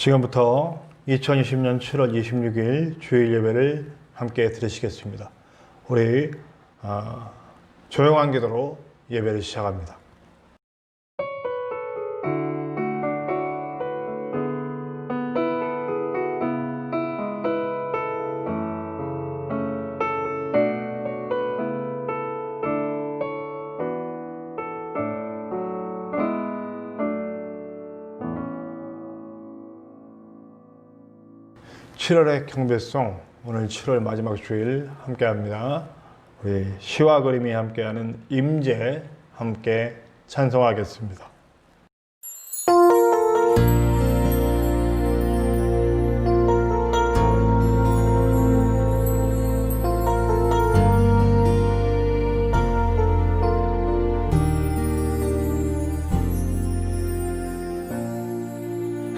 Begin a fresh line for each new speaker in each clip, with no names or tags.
지금부터 2020년 7월 26일 주일 예배를 함께 드리시겠습니다. 우리 조용한 기도로 예배를 시작합니다. (7월의) 경배송, 오늘 7월 마지막 주일 함께합니다. 우리 시와 그림이 함께하는 임재 함께 찬송하겠습니다.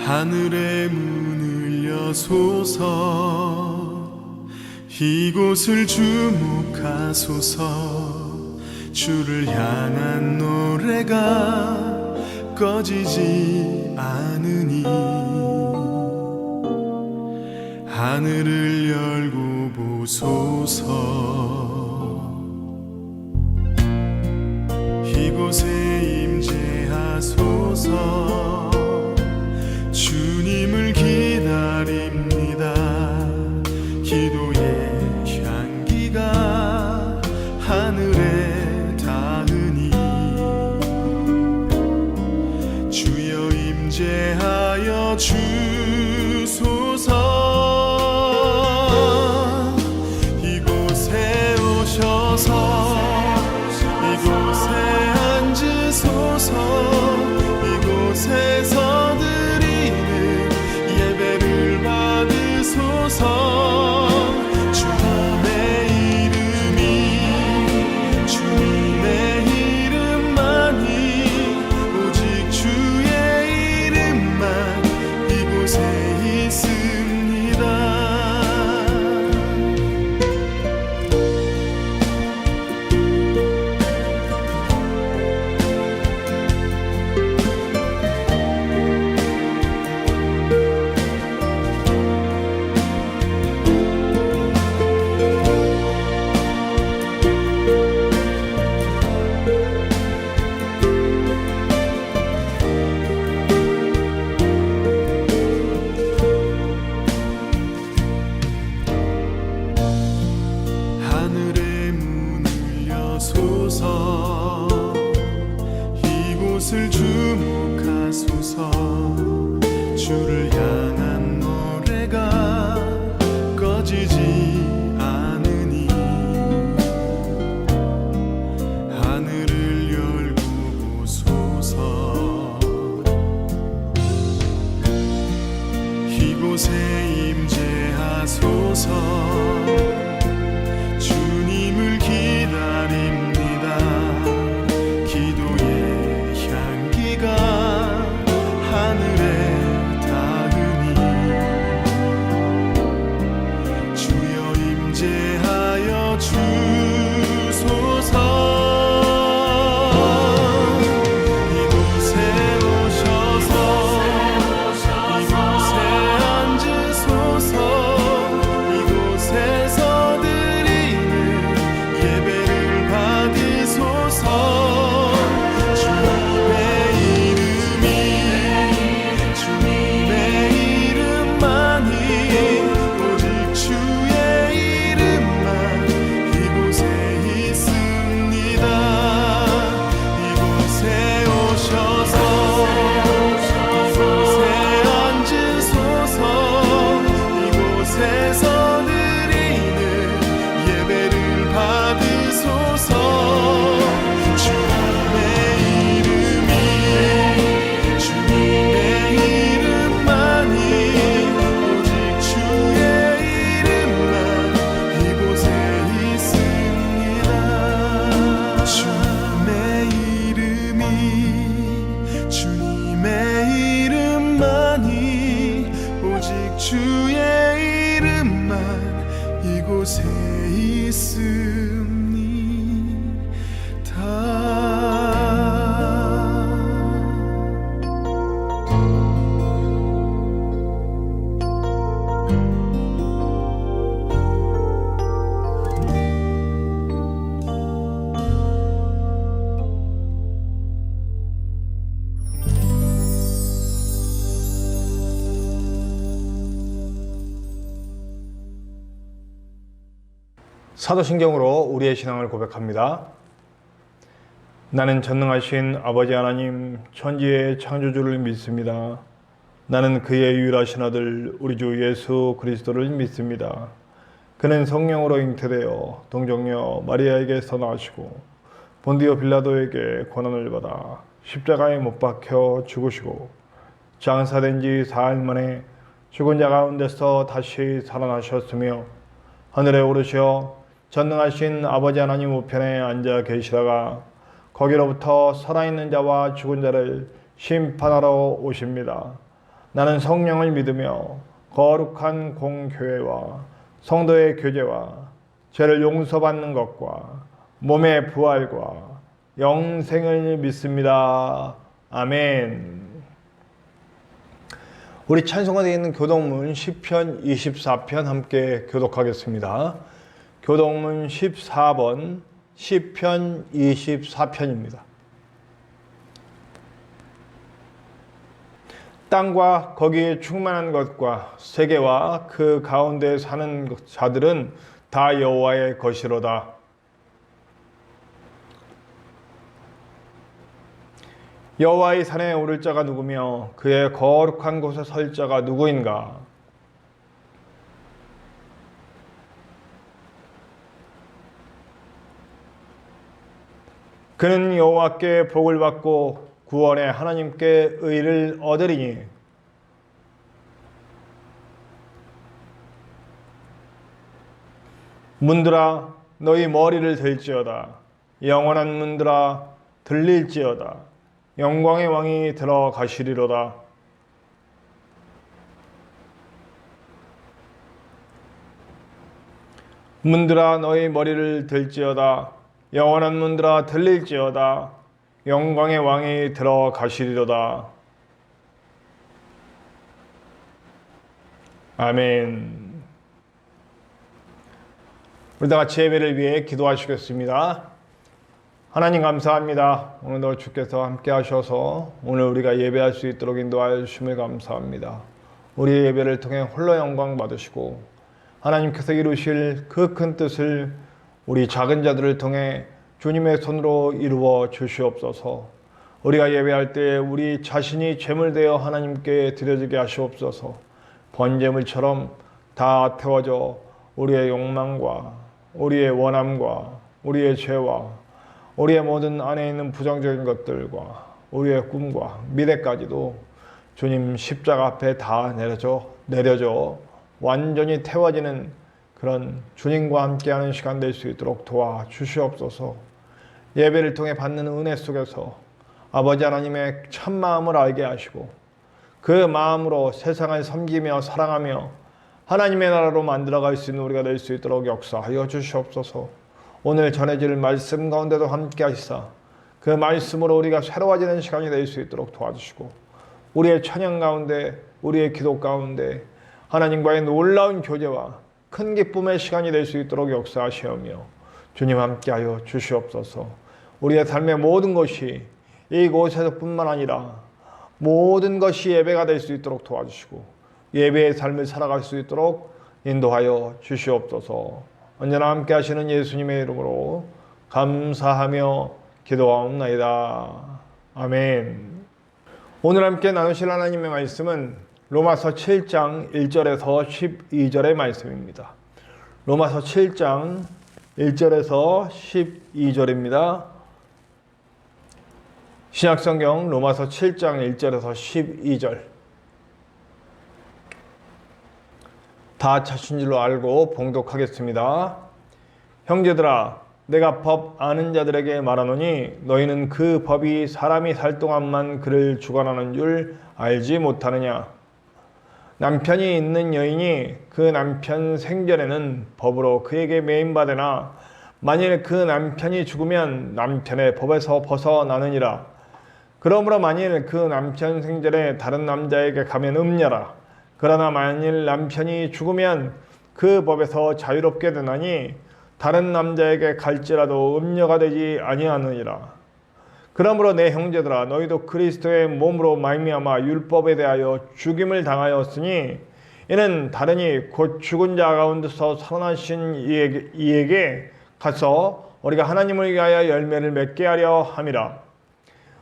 하늘의 문을 여소서, 이곳을 주목하소서. 주를 향한 노래가 꺼지지 않으니 하늘을 열고 보소서. 이곳에 임재하소서. 주님을 기다립니다. 기도의 향기가 하늘에 닿으니 주여 임재하여 주소서. 이곳에 오셔서 이곳에 앉으소서. 이곳에서 예배를 받으소서. 주님의 이름이, 주님의 이름만이, 오직 주의 이름만 이곳에 있습니다. 하늘의 문을 여소서. 이곳을 주목하소서. 주를 향한 노래가 꺼지지 않으니 하늘을 열고 보소서. 이곳에 임재하소서. 주님을 기다립니다. 기도의 향기가 하늘에 닿으니 주여 임재하여 주소서. 이곳에 오셔서 이곳에 앉으소서. 이곳에서 예배를 받으소서. 주님의 이름이, 주님의 이름만이, 오직 주의 이름만 이곳에 있습니다. 이곳에 오셔서 이곳에 앉으소서. 이곳에서 예배를 받으소서. 주님의 이름이, 주님의 이름만이, 오직 주의 이름만 이곳에 있습니다. 주님의 이름이, 주님의 이름만이, 오직 주의 이름만 이곳에 있습니다.
사도신경으로 우리의 신앙을 고백합니다. 나는 전능하신 아버지 하나님 천지의 창조주를 믿습니다. 나는 그의 유일하신 아들 우리 주 예수 그리스도를 믿습니다. 그는 성령으로 잉태되어 동정녀 마리아에게서 나시고 본디오 빌라도에게 고난을 받아 십자가에 못 박혀 죽으시고 장사된 지 사흘 만에 죽은 자 가운데서 다시 살아나셨으며 하늘에 오르시어 전능하신 아버지 하나님 우편에 앉아 계시다가 거기로부터 살아있는 자와 죽은 자를 심판하러 오십니다. 나는 성령을 믿으며 거룩한 공교회와 성도의 교제와 죄를 용서받는 것과 몸의 부활과 영생을 믿습니다. 아멘. 우리 찬송가 되어 있는 교독문 10편 24편 함께 교독하겠습니다. 교독문 14번 10편 24편입니다. 땅과 거기에 충만한 것과 세계와 그 가운데 사는 자들은 다 여호와의 것이로다. 여호와의 산에 오를 자가 누구며 그의 거룩한 곳에 설 자가 누구인가? 그는 여호와께 복을 받고 구원의 하나님께 의를 얻으리니 문들아 너희 머리를 들지어다. 영원한 문들아 들릴지어다. 영광의 왕이 들어가시리로다. 문들아 너희 머리를 들지어다. 영원한 문들아 들릴지어다. 영광의 왕이 들어가시리로다. 아멘. 우리 다 같이 예배를 위해 기도하시겠습니다. 하나님 감사합니다. 오늘도 주께서 함께 하셔서 오늘 우리가 예배할 수 있도록 인도하여 주심을 감사합니다. 우리의 예배를 통해 홀로 영광 받으시고 하나님께서 이루실 그 큰 뜻을 우리 작은 자들을 통해 주님의 손으로 이루어 주시옵소서. 우리가 예배할 때 우리 자신이 제물되어 하나님께 드려지게 하시옵소서. 번제물처럼 다 태워져 우리의 욕망과 우리의 원함과 우리의 죄와 우리의 모든 안에 있는 부정적인 것들과 우리의 꿈과 미래까지도 주님 십자가 앞에 다 내려져 완전히 태워지는 그런 주님과 함께하는 시간 될 수 있도록 도와주시옵소서. 예배를 통해 받는 은혜 속에서 아버지 하나님의 참마음을 알게 하시고 그 마음으로 세상을 섬기며 사랑하며 하나님의 나라로 만들어갈 수 있는 우리가 될 수 있도록 역사하여 주시옵소서. 오늘 전해질 말씀 가운데도 함께 하시사 그 말씀으로 우리가 새로워지는 시간이 될 수 있도록 도와주시고 우리의 찬양 가운데 우리의 기도 가운데 하나님과의 놀라운 교제와 큰 기쁨의 시간이 될 수 있도록 역사하시오며 주님 함께하여 주시옵소서. 우리의 삶의 모든 것이 이곳에서뿐만 아니라 모든 것이 예배가 될 수 있도록 도와주시고 예배의 삶을 살아갈 수 있도록 인도하여 주시옵소서. 언제나 함께하시는 예수님의 이름으로 감사하며 기도하옵나이다. 아멘. 오늘 함께 나누실 하나님의 말씀은 로마서 7장 1절에서 12절의 말씀입니다. 로마서 7장 1절에서 12절입니다. 신약성경 로마서 7장 1절에서 12절. 다 찾으신 줄로 알고 봉독하겠습니다. 형제들아, 내가 법 아는 자들에게 말하노니 너희는 그 법이 사람이 살 동안만 그를 주관하는 줄 알지 못하느냐. 남편이 있는 여인이 그 남편 생전에는 법으로 그에게 매인받으나 만일 그 남편이 죽으면 남편의 법에서 벗어나느니라. 그러므로 만일 그 남편 생전에 다른 남자에게 가면 음녀라. 그러나 만일 남편이 죽으면 그 법에서 자유롭게 되나니 다른 남자에게 갈지라도 음녀가 되지 아니하느니라. 그러므로 내 형제들아, 너희도 그리스도의 몸으로 말미암아 율법에 대하여 죽임을 당하였으니 이는 다르니 곧 죽은 자 가운데서 살아나신 이에게 가서 우리가 하나님을 위하여 열매를 맺게 하려 함이라.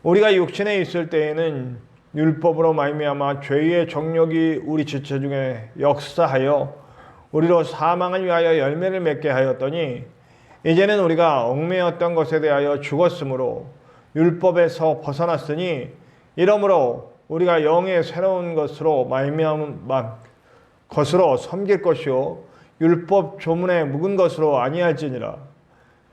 우리가 육신에 있을 때에는 율법으로 말미암아 죄의 정욕이 우리 지체 중에 역사하여 우리로 사망을 위하여 열매를 맺게 하였더니 이제는 우리가 얽매였던 것에 대하여 죽었으므로 율법에서 벗어났으니 이러므로 우리가 영의 새로운 것으로 말미암아 것으로 섬길 것이요 율법 조문에 묵은 것으로 아니할지니라.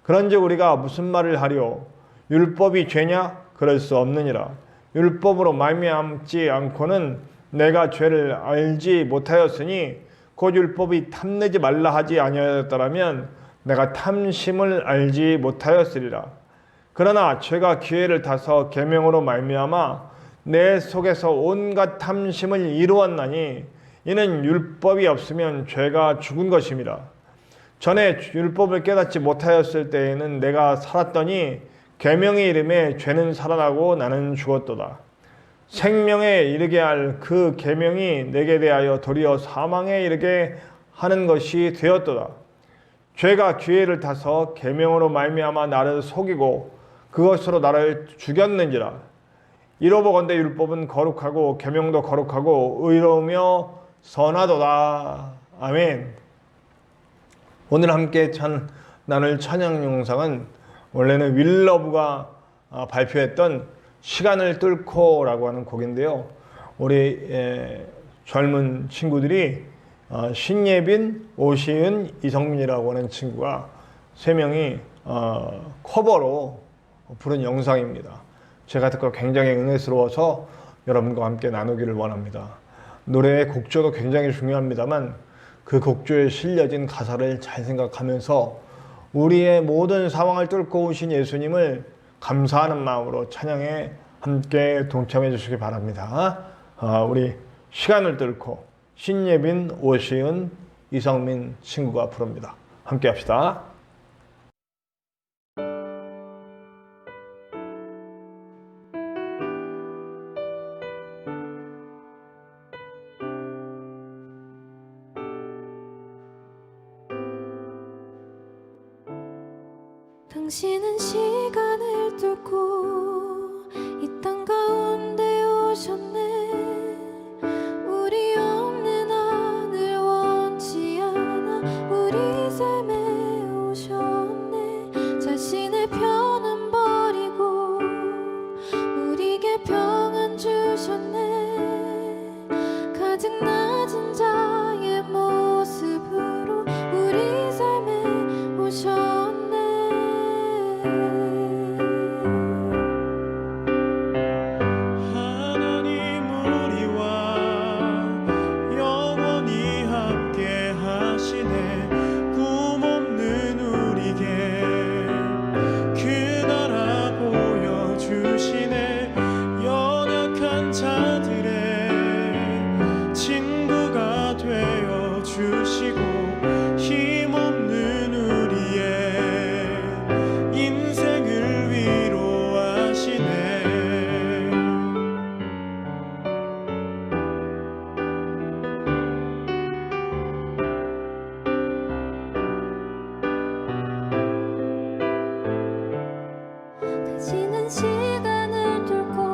그런즉 우리가 무슨 말을 하리요? 율법이 죄냐? 그럴 수 없느니라. 율법으로 말미암지 않고는 내가 죄를 알지 못하였으니 곧 율법이 탐내지 말라 하지 아니하였더라면 내가 탐심을 알지 못하였으리라. 그러나 죄가 기회를 타서 계명으로 말미암아 내 속에서 온갖 탐심을 이루었나니 이는 율법이 없으면 죄가 죽은 것임이라. 전에 율법을 깨닫지 못하였을 때에는 내가 살았더니 계명의 이름에 죄는 살아나고 나는 죽었도다. 생명에 이르게 할 그 계명이 내게 대하여 도리어 사망에 이르게 하는 것이 되었도다. 죄가 기회를 타서 계명으로 말미암아 나를 속이고 그것으로 나를 죽였는지라. 이로보건대 율법은 거룩하고 계명도 거룩하고 의로우며 선하도다. 아멘. 오늘 함께 나눌 찬양 영상은 원래는 윌러브가 발표했던 시간을 뚫고라고 하는 곡인데요. 우리 젊은 친구들이 신예빈, 오시은, 이성민이라고 하는 친구가 3명이 커버로 부른 영상입니다. 제가 듣고 굉장히 은혜스러워서 여러분과 함께 나누기를 원합니다. 노래의 곡조도 굉장히 중요합니다만 그 곡조에 실려진 가사를 잘 생각하면서 우리의 모든 상황을 뚫고 오신 예수님을 감사하는 마음으로 찬양에 함께 동참해 주시기 바랍니다. 우리 시간을 뚫고 신예빈, 오시은, 이성민 친구가 부릅니다. 함께 합시다.
당신은 시간을 뚫고 이 땅 가운데 오셨네. 우리 없는 하늘 원치 않아 우리 삶에 오셨네. 자신의 편은 버리고 우리에게 평안 주셨네. 가장 낮은 자의 모습으로 우리 삶에 오셨네. 시간을 뚫고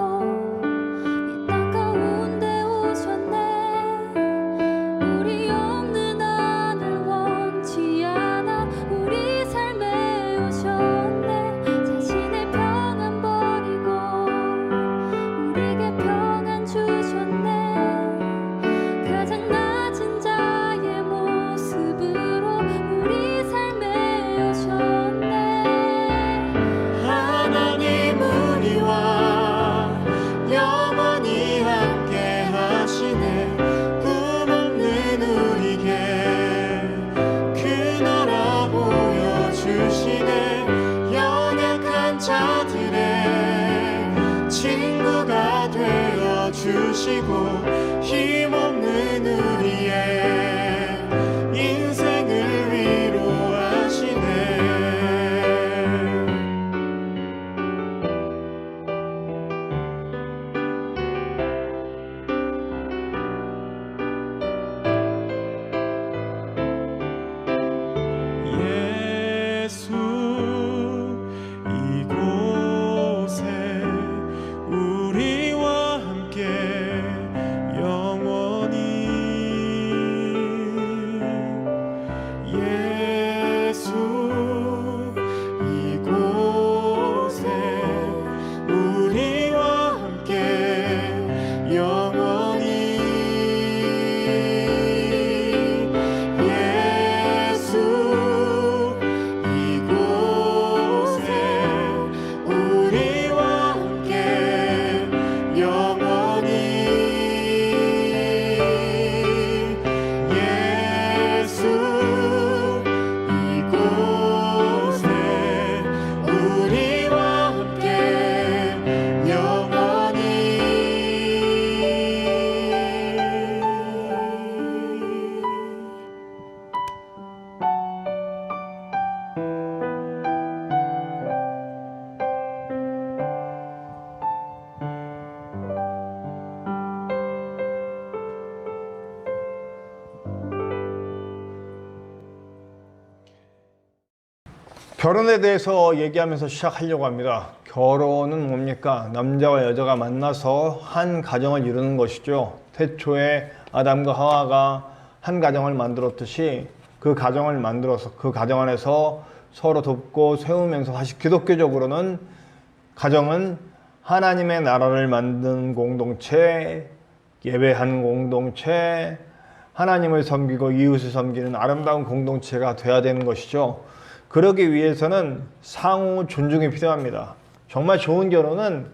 이 땅 가운데 오셨네. 우리 없는 하늘 원치 않아 우리 삶에 오셨네. 자신의 평안 버리고 우리에게 평안 주셨네. 가장 낮은 자의 모습으로 우리 삶에 오셨네.
영원히 함께 하시네. 꿈없는 우리에게 그 나라 보여주시네. 연약한 자들의 친구가 되어주시고 힘없는 우리의 인생을 위로하시네.
결혼에 대해서 얘기하면서 시작하려고 합니다. 결혼은 뭡니까? 남자와 여자가 만나서 한 가정을 이루는 것이죠. 태초에 아담과 하와가 한 가정을 만들었듯이 그 가정을 만들어서 그 가정 안에서 서로 돕고 세우면서, 사실 기독교적으로는 가정은 하나님의 나라를 만든 공동체, 예배하는 공동체, 하나님을 섬기고 이웃을 섬기는 아름다운 공동체가 돼야 되는 것이죠. 그러기 위해서는 상호 존중이 필요합니다. 정말 좋은 결혼은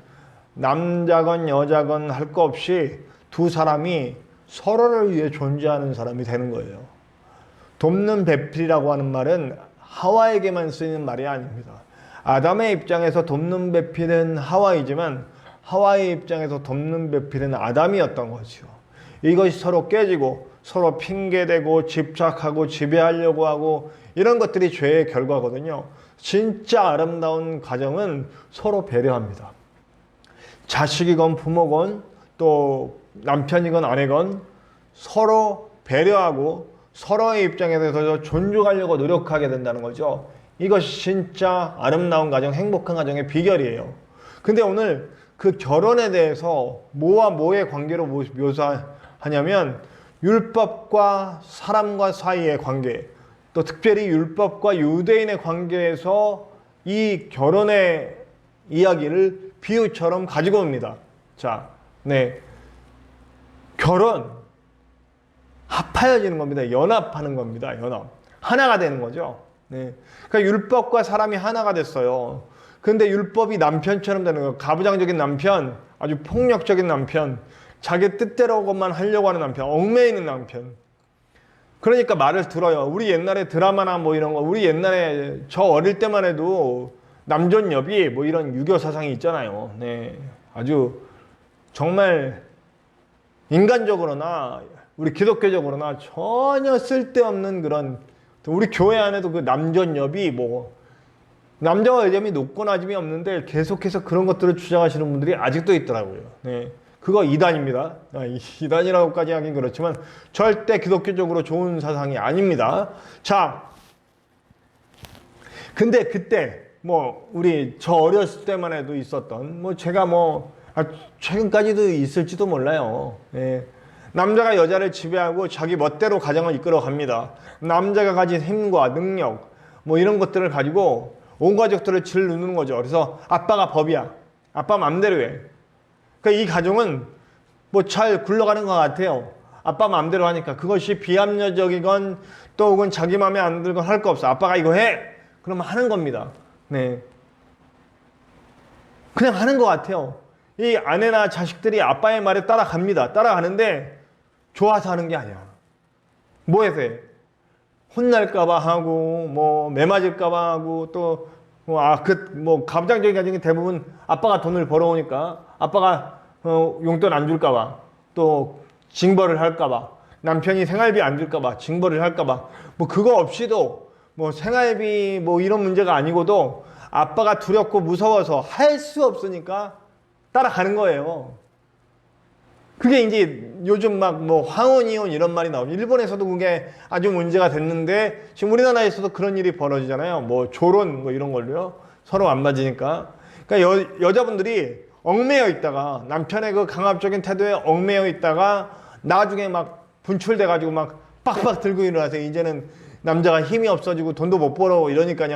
남자건 여자건 할 거 없이 두 사람이 서로를 위해 존재하는 사람이 되는 거예요. 돕는 배필이라고 하는 말은 하와에게만 쓰이는 말이 아닙니다. 아담의 입장에서 돕는 배필은 하와이지만 하와의 입장에서 돕는 배필은 아담이었던 거죠. 이것이 서로 깨지고 서로 핑계대고 집착하고 지배하려고 하고 이런 것들이 죄의 결과거든요. 진짜 아름다운 가정은 서로 배려합니다. 자식이건 부모건 또 남편이건 아내건 서로 배려하고 서로의 입장에 대해서 존중하려고 노력하게 된다는 거죠. 이것이 진짜 아름다운 가정, 행복한 가정의 비결이에요. 근데 오늘 그 결혼에 대해서 뭐와 뭐의 관계로 묘사하냐면 율법과 사람과 사이의 관계, 또 특별히 율법과 유대인의 관계에서 이 결혼의 이야기를 비유처럼 가지고 옵니다. 자, 결혼 합하여지는 겁니다. 연합하는 겁니다. 연합. 하나가 되는 거죠. 그러니까 율법과 사람이 하나가 됐어요. 근데 율법이 남편처럼 되는 거예요. 가부장적인 남편, 아주 폭력적인 남편, 자기 뜻대로만 하려고 하는 남편, 얽매이는 남편. 그러니까 말을 들어요. 우리 옛날에 드라마나 뭐 이런 거, 우리 옛날에 저 어릴 때만 해도 남존여비 뭐 이런 유교 사상이 있잖아요. 아주 정말 인간적으로나 우리 기독교적으로나 전혀 쓸데없는 그런, 우리 교회 안에도 그 남존여비 뭐 남자와 여자이 높고 낮음이 없는데 계속해서 그런 것들을 주장하시는 분들이 아직도 있더라고요. 그거 이단입니다. 이단이라고까지 하긴 그렇지만 절대 기독교적으로 좋은 사상이 아닙니다. 자, 근데 그때 뭐 우리 저 어렸을 때만 해도 있었던, 뭐 제가 뭐 최근까지도 있을지도 몰라요. 남자가 여자를 지배하고 자기 멋대로 가정을 이끌어 갑니다. 남자가 가진 힘과 능력 뭐 이런 것들을 가지고 온 가족들을 짓누르는 거죠. 그래서 아빠가 법이야. 아빠 맘대로 해. 그러니까 이 가정은 뭐 잘 굴러가는 것 같아요. 아빠 맘대로 하니까. 그것이 비합리적이건 또 혹은 자기 맘에 안 들건 할 거 없어. 아빠가 이거 해. 그러면 하는 겁니다. 그냥 하는 것 같아요. 이 아내나 자식들이 아빠의 말에 따라갑니다. 따라가는데 좋아서 하는 게 아니야. 뭐해서 해? 혼날까봐 하고, 뭐, 매맞을까봐 하고, 또, 가부장적인 가정이 대부분 아빠가 돈을 벌어오니까 아빠가 용돈 안 줄까봐, 또, 징벌을 할까봐, 남편이 생활비 안 줄까봐, 징벌을 할까봐, 뭐, 그거 없이도, 뭐, 생활비 뭐 이런 문제가 아니고도 아빠가 두렵고 무서워서 할 수 없으니까 따라가는 거예요. 그게 이제 요즘 막 뭐 황혼이혼 이런 말이 나오죠. 일본에서도 그게 아주 문제가 됐는데 지금 우리나라에서도 그런 일이 벌어지잖아요. 뭐 조론 뭐 이런 걸로요. 서로 안 맞으니까. 그러니까 여자분들이 얽매여 있다가 남편의 그 강압적인 태도에 얽매여 있다가 나중에 막 분출돼 가지고 막 빡빡 들고 일어나서 이제는 남자가 힘이 없어지고 돈도 못 벌어 이러니까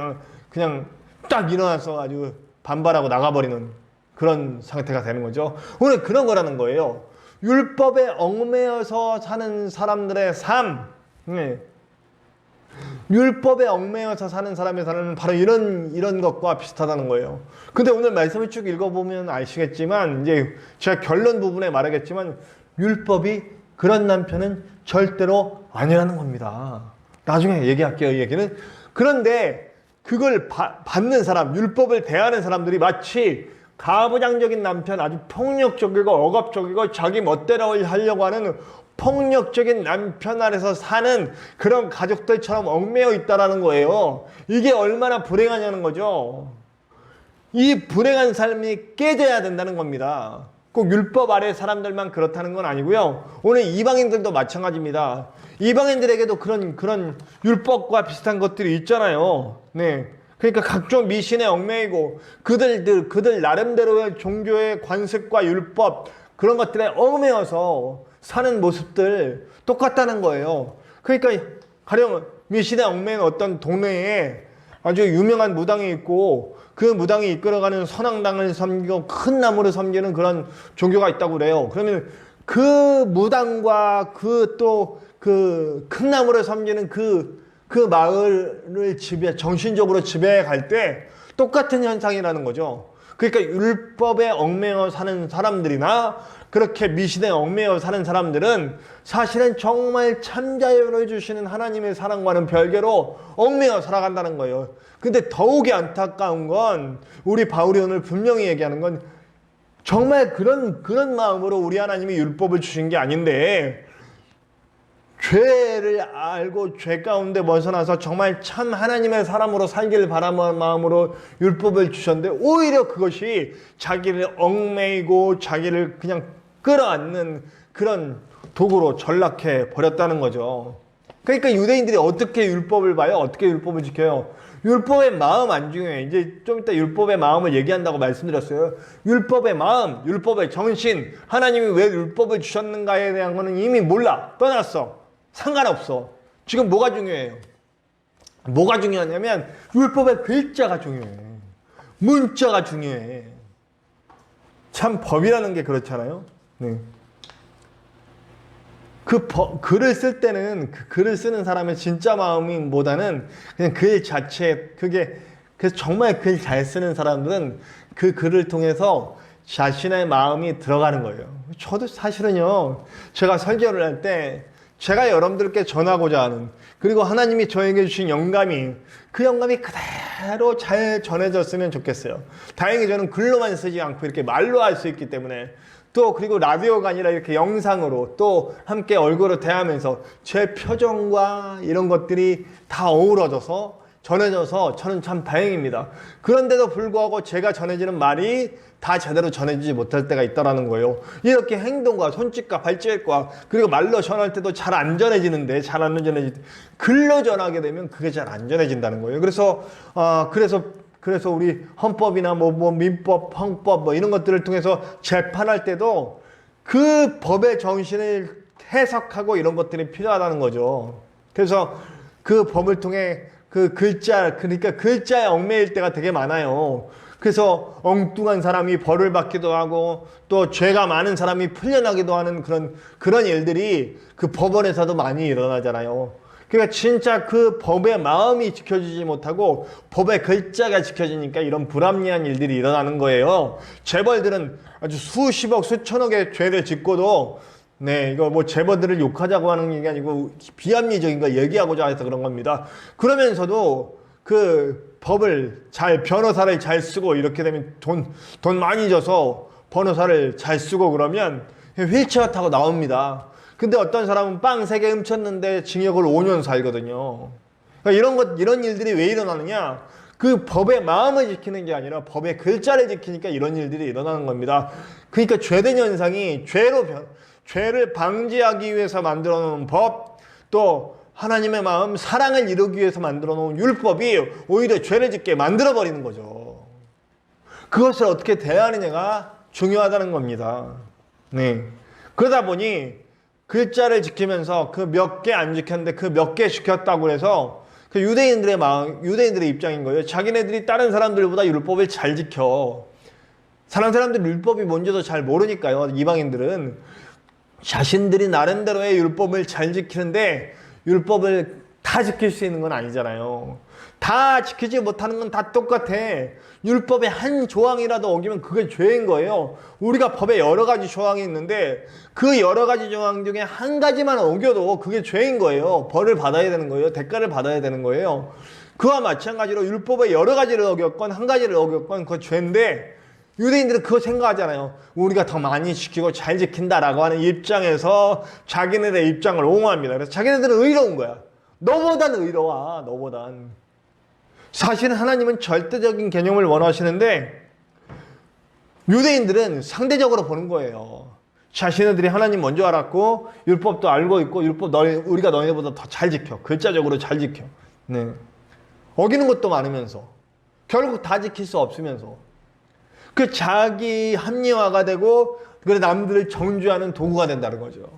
그냥 딱 일어나서 아주 반발하고 나가버리는 그런 상태가 되는 거죠. 오늘 그런 거라는 거예요. 율법에 얽매여서 사는 사람들의 삶, 율법에 얽매여서 사는 사람의 삶은 바로 이런 것과 비슷하다는 거예요. 근데 오늘 말씀을 쭉 읽어보면 아시겠지만, 이제 제가 결론 부분에 말하겠지만, 율법이 그런 남편은 절대로 아니라는 겁니다. 나중에 얘기할게요, 이 얘기는. 그런데 그걸 받는 사람, 율법을 대하는 사람들이 마치 가부장적인 남편, 아주 폭력적이고 억압적이고 자기 멋대로 하려고 하는 폭력적인 남편 아래서 사는 그런 가족들처럼 얽매여 있다라는 거예요. 이게 얼마나 불행하냐는 거죠. 이 불행한 삶이 깨져야 된다는 겁니다. 꼭 율법 아래 사람들만 그렇다는 건 아니고요. 오늘 이방인들도 마찬가지입니다. 이방인들에게도 그런 율법과 비슷한 것들이 있잖아요. 그러니까 각종 미신에 얽매이고 그들 나름대로의 종교의 관습과 율법 그런 것들에 얽매여서 사는 모습들 똑같다는 거예요. 그러니까 가령 미신에 얽매인 어떤 동네에 아주 유명한 무당이 있고 그 무당이 이끌어가는 선왕당을 섬기고 큰 나무를 섬기는 그런 종교가 있다고 그래요. 그러면 그 무당과 그 큰 나무를 섬기는 그 마을을 정신적으로 지배해 갈 때 똑같은 현상이라는 거죠. 그러니까 율법에 얽매여 사는 사람들이나 그렇게 미신에 얽매여 사는 사람들은 사실은 정말 참자유를 주시는 하나님의 사랑과는 별개로 얽매여 살아간다는 거예요. 근데 더욱이 안타까운 건 우리 바울이 오늘 분명히 얘기하는 건 정말 그런 마음으로 우리 하나님이 율법을 주신 게 아닌데 죄를 알고 죄 가운데 벗어나서 정말 참 하나님의 사람으로 살기를 바라는 마음으로 율법을 주셨는데 오히려 그것이 자기를 얽매이고 자기를 그냥 끌어안는 그런 도구로 전락해 버렸다는 거죠. 그러니까 유대인들이 어떻게 율법을 봐요? 어떻게 율법을 지켜요? 율법의 마음 안 중요해. 이제 좀 이따 율법의 마음을 얘기한다고 말씀드렸어요. 율법의 마음, 율법의 정신, 하나님이 왜 율법을 주셨는가에 대한 거는 이미 몰라. 떠났어. 상관없어. 지금 뭐가 중요해요? 뭐가 중요하냐면 율법의 글자가 중요해. 문자가 중요해. 참 법이라는 게 그렇잖아요. 네. 글을 쓸 때는 그 글을 쓰는 사람의 진짜 마음보다는 그냥 글 자체 그래서 정말 글 잘 쓰는 사람들은 그 글을 통해서 자신의 마음이 들어가는 거예요. 저도 사실은요, 제가 설교를 할 때 제가 여러분들께 전하고자 하는 그리고 하나님이 저에게 주신 영감이 그 영감이 그대로 잘 전해졌으면 좋겠어요. 다행히 저는 글로만 쓰지 않고 이렇게 말로 할 수 있기 때문에 또 그리고 라디오가 아니라 이렇게 영상으로 또 함께 얼굴을 대하면서 제 표정과 이런 것들이 다 어우러져서 전해져서 저는 참 다행입니다. 그런데도 불구하고 제가 전해지는 말이 다 제대로 전해지지 못할 때가 있다는 거예요. 이렇게 행동과 손짓과 발짓과 그리고 말로 전할 때도 잘 안 전해지는데 잘 안 전해지는데 글로 전하게 되면 그게 잘 안 전해진다는 거예요. 그래서 우리 헌법이나 민법, 형법 이런 것들을 통해서 재판할 때도 그 법의 정신을 해석하고 이런 것들이 필요하다는 거죠. 그래서 그 법을 통해 그러니까 글자에 얽매일 때가 되게 많아요. 그래서 엉뚱한 사람이 벌을 받기도 하고 또 죄가 많은 사람이 풀려나기도 하는 그런 일들이 그 법원에서도 많이 일어나잖아요. 그러니까 진짜 그 법의 마음이 지켜지지 못하고 법의 글자가 지켜지니까 이런 불합리한 일들이 일어나는 거예요. 재벌들은 아주 수십억, 수천억의 죄를 짓고도 이거 재벌들을 욕하자고 하는 게 아니고 비합리적인 거 얘기하고자 해서 그런 겁니다. 그러면서도 그 법을 변호사를 잘 쓰고 이렇게 되면 돈 많이 줘서 변호사를 잘 쓰고 그러면 휠체어 타고 나옵니다. 근데 어떤 사람은 빵 3개 훔쳤는데 징역을 5년 살거든요. 그러니까 이런 일들이 왜 일어나느냐? 그 법의 마음을 지키는 게 아니라 법의 글자를 지키니까 이런 일들이 일어나는 겁니다. 그러니까 죄된 현상이 죄를 방지하기 위해서 만들어 놓은 법, 또 하나님의 마음, 사랑을 이루기 위해서 만들어 놓은 율법이 오히려 죄를 짓게 만들어 버리는 거죠. 그것을 어떻게 대하느냐가 중요하다는 겁니다. 네. 그러다 보니 글자를 지키면서 그 몇 개 안 지켰는데 그 몇 개 지켰다고 해서 그 유대인들의 입장인 거예요. 자기네들이 다른 사람들보다 율법을 잘 지켜. 다른 사람들이 율법이 뭔지도 잘 모르니까요. 이방인들은 자신들이 나름대로의 율법을 잘 지키는데 율법을 다 지킬 수 있는 건 아니잖아요. 다 지키지 못하는 건 다 똑같아. 율법의 한 조항이라도 어기면 그게 죄인 거예요. 우리가 법에 여러 가지 조항이 있는데 그 여러 가지 조항 중에 한 가지만 어겨도 그게 죄인 거예요. 벌을 받아야 되는 거예요. 대가를 받아야 되는 거예요. 그와 마찬가지로 율법의 여러 가지를 어겼건 한 가지를 어겼건 그거 죄인데 유대인들은 그거 생각하잖아요. 우리가 더 많이 지키고 잘 지킨다라고 하는 입장에서 자기네들의 입장을 옹호합니다. 그래서 자기네들은 의로운 거야. 너보단 의로워. 너보단. 사실은 하나님은 절대적인 개념을 원하시는데 유대인들은 상대적으로 보는 거예요. 자신들이 하나님 먼저 알았고 율법도 알고 있고 율법 우리가 너희보다 더 잘 지켜. 글자적으로 잘 지켜. 네. 어기는 것도 많으면서 결국 다 지킬 수 없으면서 그 자기 합리화가 되고 그래 남들을 정죄하는 도구가 된다는 거죠.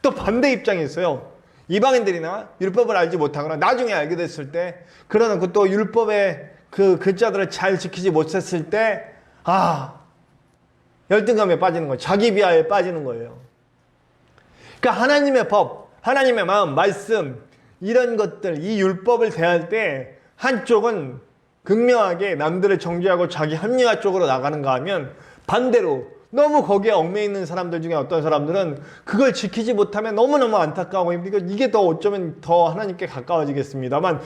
또 반대 입장이 있어요. 이방인들이나 율법을 알지 못하거나 나중에 알게 됐을 때 그러나 또 율법의 그 글자들을 잘 지키지 못했을 때 열등감에 빠지는 거예요. 자기 비하에 빠지는 거예요. 그러니까 하나님의 법, 하나님의 마음, 말씀 이런 것들, 이 율법을 대할 때 한쪽은 극명하게 남들을 정죄하고 자기 합리화 쪽으로 나가는가 하면 반대로 너무 거기에 얽매여 있는 사람들 중에 어떤 사람들은 그걸 지키지 못하면 너무너무 안타까워 힘들고 이게 더 어쩌면 더 하나님께 가까워지겠습니다만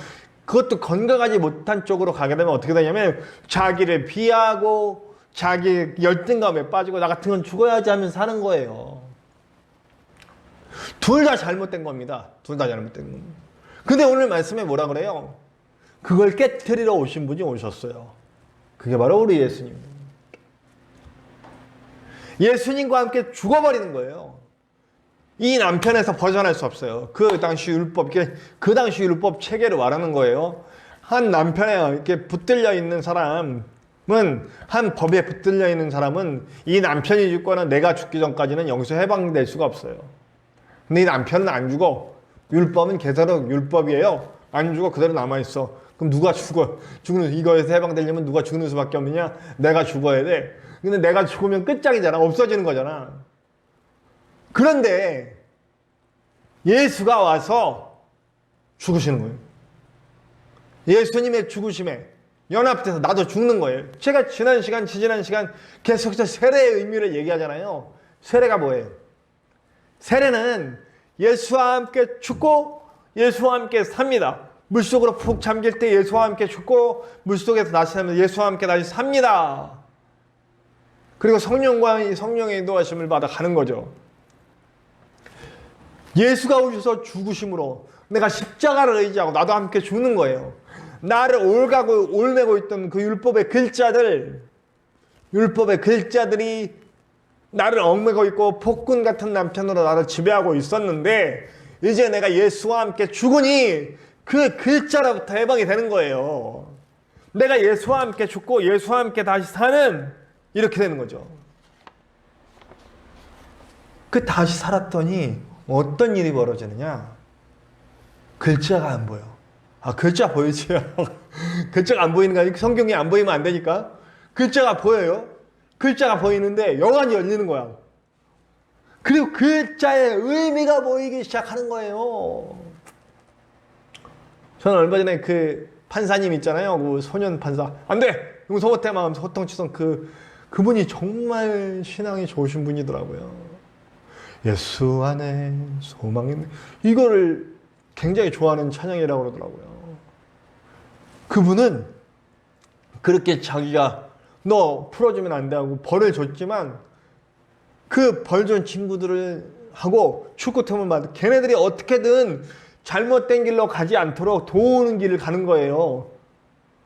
그것도 건강하지 못한 쪽으로 가게 되면 어떻게 되냐면 자기를 비하고 자기 열등감에 빠지고 나 같은 건 죽어야지 하면서 사는 거예요. 둘 다 잘못된 겁니다. 둘 다 잘못된 겁니다. 근데 오늘 말씀에 뭐라 그래요? 그걸 깨트리러 오신 분이 오셨어요. 그게 바로 우리 예수님입니다. 예수님과 함께 죽어버리는 거예요. 이 남편에서 벗어날 수 없어요. 그 당시 율법 체계를 말하는 거예요. 한 남편에 이렇게 붙들려 있는 사람은 한 법에 붙들려 있는 사람은 이 남편이 죽거나 내가 죽기 전까지는 여기서 해방될 수가 없어요. 근데 이 남편은 안 죽어. 율법은 계속 율법이에요. 안 죽어 그대로 남아 있어. 그럼 누가 죽는 이거에서 해방되려면 누가 죽는 수밖에 없느냐? 내가 죽어야 돼. 근데 내가 죽으면 끝장이잖아. 없어지는 거잖아. 그런데 예수가 와서 죽으시는 거예요. 예수님의 죽으심에 연합돼서 나도 죽는 거예요. 제가 지난 시간 계속해서 세례의 의미를 얘기하잖아요. 세례가 뭐예요? 세례는 예수와 함께 죽고 예수와 함께 삽니다. 물속으로 푹 잠길 때 예수와 함께 죽고 물속에서 다시 살면 예수와 함께 다시 삽니다. 그리고 성령의 인도하심을 받아 가는 거죠. 예수가 오셔서 죽으심으로 내가 십자가를 의지하고 나도 함께 죽는 거예요. 나를 올매고 있던 그 율법의 글자들이 나를 얽매고 있고 폭군 같은 남편으로 나를 지배하고 있었는데 이제 내가 예수와 함께 죽으니 그 글자로부터 해방이 되는 거예요. 내가 예수와 함께 죽고 예수와 함께 다시 사는 이렇게 되는 거죠. 그 다시 살았더니 어떤 일이 벌어지느냐? 글자가 안 보여. 글자 보이지? 글자가 안 보이는 거 아니고 성경이 안 보이면 안 되니까 글자가 보여요. 글자가 보이는데 영안이 열리는 거야. 그리고 글자의 의미가 보이기 시작하는 거예요. 저는 얼마 전에 그 판사님 있잖아요. 그 소년 판사. 안 돼! 용서 못해 마음 호통치던 그분이 정말 신앙이 좋으신 분이더라고요. 예수 안에 소망이 이거를 굉장히 좋아하는 찬양이라고 그러더라고요. 그분은 그렇게 자기가 너 풀어주면 안 돼 하고 벌을 줬지만 그 벌 준 친구들을 하고 축구팀을 받아 걔네들이 어떻게든 잘못된 길로 가지 않도록 도우는 길을 가는 거예요.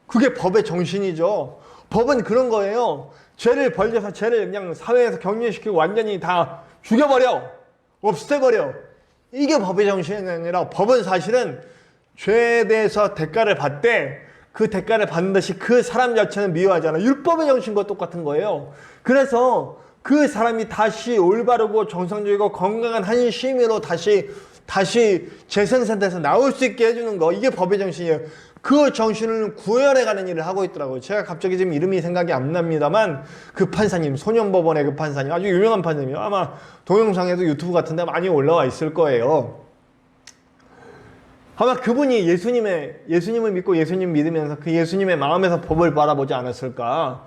그게 법의 정신이죠. 법은 그런 거예요. 죄를 벌려서 죄를 그냥 사회에서 격리시키고 완전히 다 죽여버려. 없애버려. 이게 법의 정신이 아니라 법은 사실은 죄에 대해서 대가를 받되 그 대가를 받는 듯이 그 사람 자체는 미워하잖아. 율법의 정신과 똑같은 거예요. 그래서 그 사람이 다시 올바르고 정상적이고 건강한 한 심의로 다시 재생산돼서 나올 수 있게 해주는 거. 이게 법의 정신이에요. 그 정신을 구현해가는 일을 하고 있더라고요. 제가 갑자기 지금 이름이 생각이 안 납니다만 그 판사님, 소년법원의 그 판사님 아주 유명한 판사님이에요. 아마 동영상에도 유튜브 같은 데 많이 올라와 있을 거예요. 아마 그분이 예수님을 믿고 예수님 믿으면서 그 예수님의 마음에서 법을 바라보지 않았을까.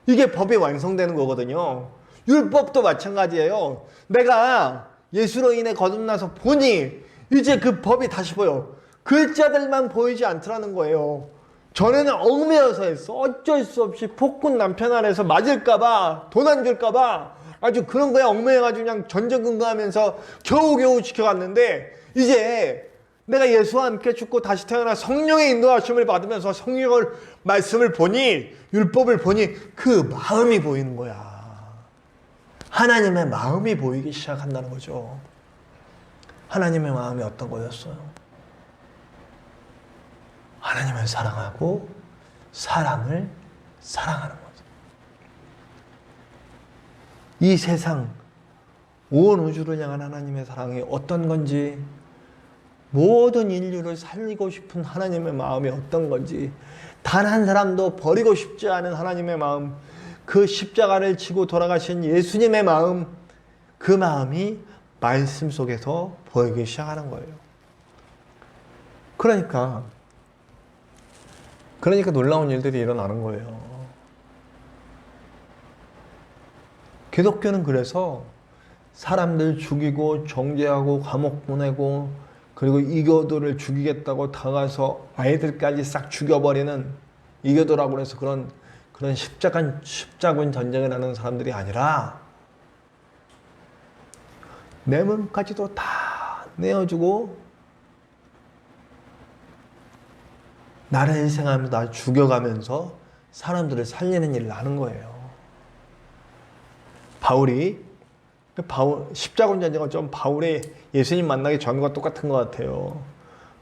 이게 법이 완성되는 거거든요. 율법도 마찬가지예요. 내가 예수로 인해 거듭나서 보니 이제 그 법이 다시 보여. 글자들만 보이지 않더라는 거예요. 전에는 얽매여서 했어. 어쩔 수 없이 폭군 남편 아래서 맞을까봐, 돈 안 줄까봐 아주 그런 거에 얽매여가지고 그냥 전전긍긍하면서 겨우겨우 지켜갔는데 이제 내가 예수와 함께 죽고 다시 태어나 성령의 인도하심을 받으면서 성령의 말씀을 보니 율법을 보니 그 마음이 보이는 거야. 하나님의 마음이 보이기 시작한다는 거죠. 하나님의 마음이 어떤 거였어요? 하나님을 사랑하고 사람을 사랑하는 거죠. 이 세상 온 우주를 향한 하나님의 사랑이 어떤 건지, 모든 인류를 살리고 싶은 하나님의 마음이 어떤 건지, 단 한 사람도 버리고 싶지 않은 하나님의 마음, 그 십자가를 지고 돌아가신 예수님의 마음, 그 마음이 말씀 속에서 보이기 시작하는 거예요. 그러니까 놀라운 일들이 일어나는 거예요. 기독교는 그래서 사람들 죽이고 정죄하고 감옥 보내고, 그리고 이교도를 죽이겠다고 다가서 아이들까지 싹 죽여버리는, 이교도라고 해서 그런 십자군 전쟁을 하는 사람들이 아니라 내 몸까지도 다 내어주고 나를 희생하면서 나 죽여가면서 사람들을 살리는 일을 하는 거예요. 십자군 전쟁은 좀 바울이 예수님 만나기 전과 똑같은 것 같아요.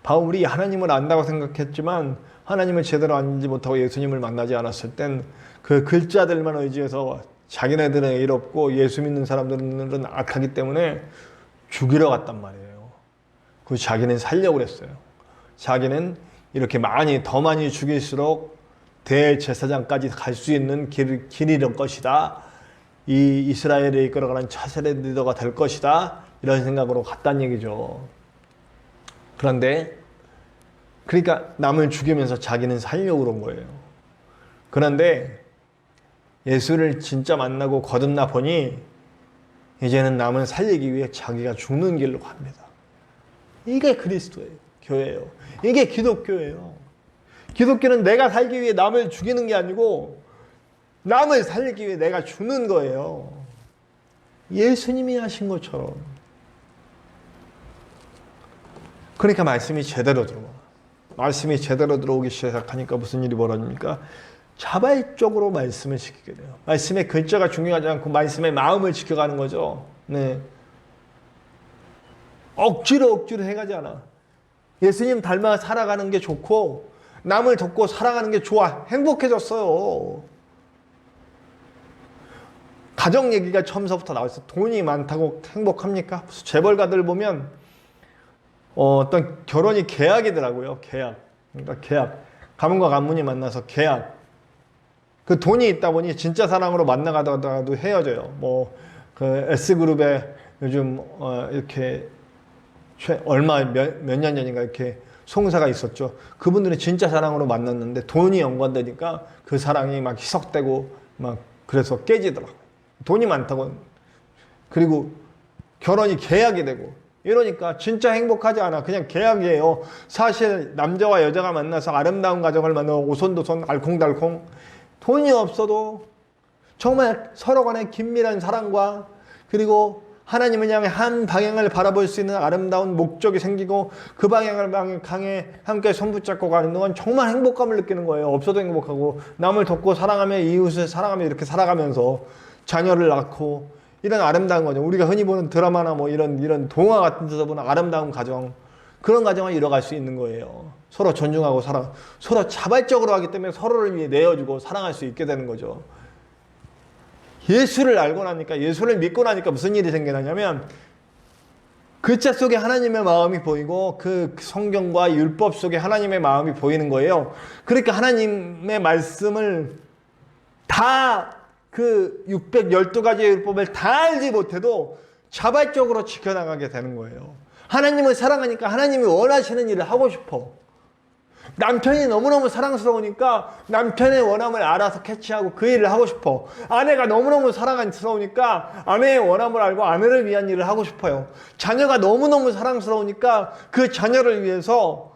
바울이 하나님을 안다고 생각했지만 하나님을 제대로 알지 못하고 예수님을 만나지 않았을 땐 그 글자들만 의지해서 자기네들은 일 없고 예수 믿는 사람들은 악하기 때문에 죽이러 갔단 말이에요. 그 자기는 살려고 그랬어요. 자기는 이렇게 더 많이 죽일수록 대제사장까지 갈 수 있는 길이 될 것이다. 이 이스라엘을 이끌어가는 차세대 리더가 될 것이다. 이런 생각으로 갔단 얘기죠. 그런데 그러니까 남을 죽이면서 자기는 살려고 그런 거예요. 그런데 예수를 진짜 만나고 거듭나 보니 이제는 남을 살리기 위해 자기가 죽는 길로 갑니다. 이게 그리스도예요. 교회예요. 이게 기독교예요. 기독교는 내가 살기 위해 남을 죽이는 게 아니고 남을 살리기 위해 내가 죽는 거예요. 예수님이 하신 것처럼. 그러니까 말씀이 제대로 들어와. 말씀이 제대로 들어오기 시작하니까 무슨 일이 벌어집니까? 자발적으로 말씀을 지키게 돼요. 말씀의 글자가 중요하지 않고 말씀의 마음을 지켜가는 거죠. 네. 억지로 해가지 않아. 예수님 닮아 살아가는 게 좋고 남을 돕고 살아가는 게 좋아. 행복해졌어요. 가정 얘기가 처음서부터 나왔어요. 돈이 많다고 행복합니까? 재벌가들 보면 어떤 결혼이 계약이더라고요. 계약. 그러니까 계약. 가문과 가문이 만나서 계약. 그 돈이 있다 보니 진짜 사랑으로 만나가다가도 헤어져요. 그 S그룹에 요즘 이렇게 몇 년 전인가 이렇게 송사가 있었죠. 그분들은 진짜 사랑으로 만났는데 돈이 연관되니까 그 사랑이 막 희석되고 막 그래서 깨지더라고요. 돈이 많다고. 그리고 결혼이 계약이 되고 이러니까 진짜 행복하지 않아. 그냥 계약이에요. 사실 남자와 여자가 만나서 아름다운 가정을 만나고 오손도손 알콩달콩 돈이 없어도 정말 서로 간의 긴밀한 사랑과 그리고 하나님을 향해 한 방향을 바라볼 수 있는 아름다운 목적이 생기고 그 방향을 향해 함께 손붙잡고 가는 동안 정말 행복감을 느끼는 거예요. 없어도 행복하고 남을 돕고 사랑하며 이웃을 사랑하며 이렇게 살아가면서 자녀를 낳고 이런 아름다운 거죠. 우리가 흔히 보는 드라마나 이런 동화 같은 데서 보는 아름다운 가정, 그런 가정을 이뤄갈 수 있는 거예요. 서로 존중하고 서로 자발적으로 하기 때문에 서로를 위해 내어주고 사랑할 수 있게 되는 거죠. 예수를 알고 나니까, 예수를 믿고 나니까 무슨 일이 생기냐면 글자 속에 하나님의 마음이 보이고 그 성경과 율법 속에 하나님의 마음이 보이는 거예요. 그러니까 하나님의 말씀을 다 그 612가지의 율법을 다 알지 못해도 자발적으로 지켜나가게 되는 거예요. 하나님을 사랑하니까 하나님이 원하시는 일을 하고 싶어. 남편이 너무너무 사랑스러우니까 남편의 원함을 알아서 캐치하고 그 일을 하고 싶어. 아내가 너무너무 사랑스러우니까 아내의 원함을 알고 아내를 위한 일을 하고 싶어요. 자녀가 너무너무 사랑스러우니까 그 자녀를 위해서